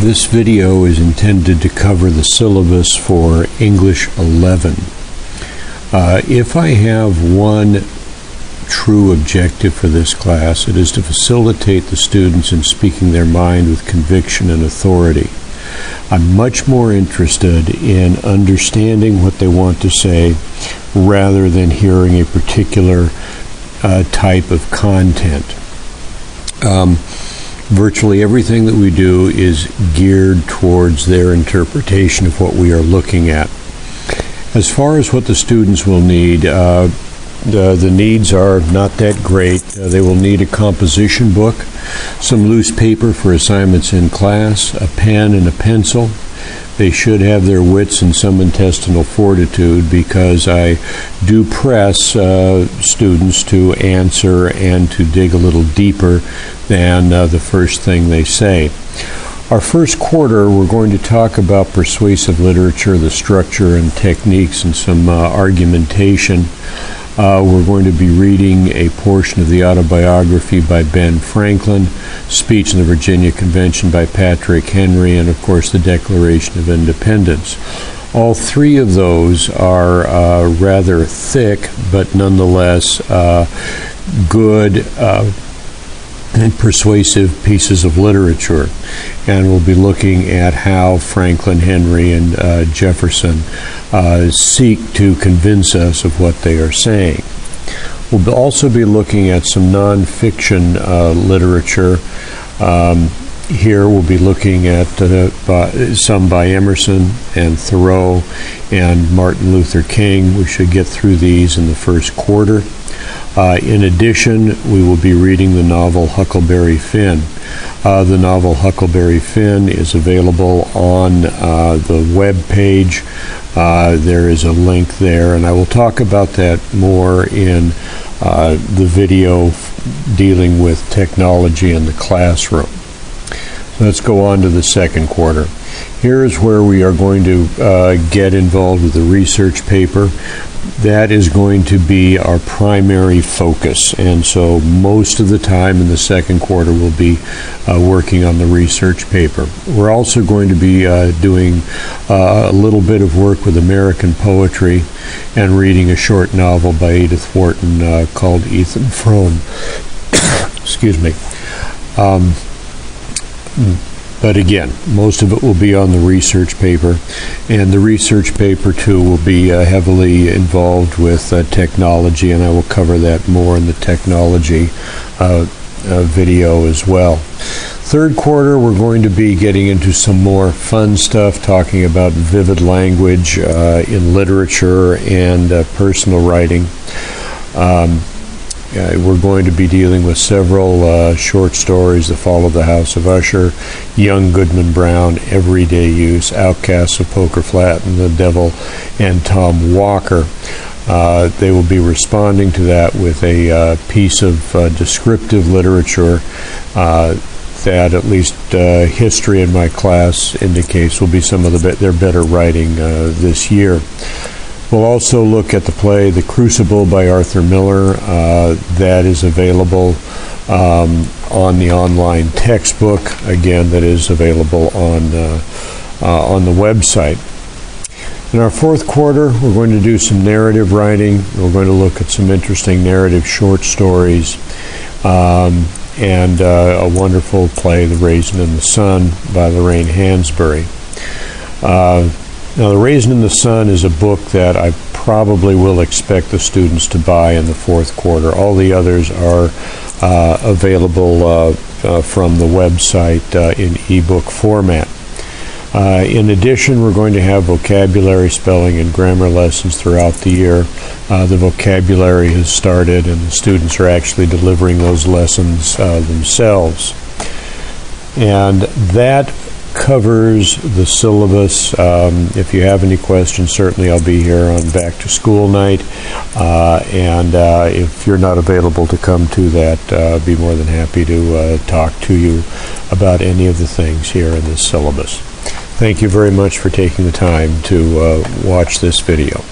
This video is intended to cover the syllabus for English 11. If I have one true objective for this class, it is to facilitate the students in speaking their mind with conviction and authority. I'm much more interested in understanding what they want to say rather than hearing a particular type of content. Virtually everything that we do is geared towards their interpretation of what we are looking at. As far as what the students will need, the needs are not that great. They will need a composition book, some loose paper for assignments in class, a pen and a pencil. They should have their wits and some intestinal fortitude, because I do press students to answer and to dig a little deeper than the first thing they say. Our first quarter, we're going to talk about persuasive literature, the structure and techniques, and some argumentation. We're going to be reading a portion of the autobiography by Ben Franklin, Speech in the Virginia Convention by Patrick Henry, and of course the Declaration of Independence. All three of those are rather thick, but nonetheless good and persuasive pieces of literature. And we'll be looking at how Franklin, Henry, and Jefferson seek to convince us of what they are saying. We'll also be looking at some nonfiction literature. Here we'll be looking at some by Emerson and Thoreau and Martin Luther King. We should get through these in the first quarter. In addition, we will be reading the novel Huckleberry Finn. The novel Huckleberry Finn is available on the web page. There is a link there, and I will talk about that more in the video dealing with technology in the classroom. Let's go on to the second quarter. Here is where we are going to get involved with the research paper. That is going to be our primary focus, and so most of the time in the second quarter we'll be working on the research paper. We're also going to be doing a little bit of work with American poetry and reading a short novel by Edith Wharton called Ethan Frome. Excuse me. But again, most of it will be on the research paper, and the research paper too will be heavily involved with technology, and I will cover that more in the technology video as well. Third quarter, we're going to be getting into some more fun stuff, talking about vivid language in literature and personal writing. We're going to be dealing with several short stories: The Fall of the House of Usher, Young Goodman Brown, Everyday Use, Outcasts of Poker Flat, and The Devil and Tom Walker. They will be responding to that with a piece of descriptive literature that, at least history in my class indicates, will be some of their better writing this year. We'll also look at the play The Crucible by Arthur Miller. That is available on the online textbook. Again, that is available on the website. In our fourth quarter, we're going to do some narrative writing. We're going to look at some interesting narrative short stories and a wonderful play, The Raisin in the Sun by Lorraine Hansberry. Now, The Raisin in the Sun is a book that I probably will expect the students to buy in the fourth quarter. All the others are available from the website in ebook format. In addition, we're going to have vocabulary, spelling, and grammar lessons throughout the year. The vocabulary has started, and the students are actually delivering those lessons themselves. And that covers the syllabus. If you have any questions, certainly I'll be here on back to school night, and if you're not available to come to that, I'll be more than happy to talk to you about any of the things here in this syllabus. Thank you very much for taking the time to watch this video.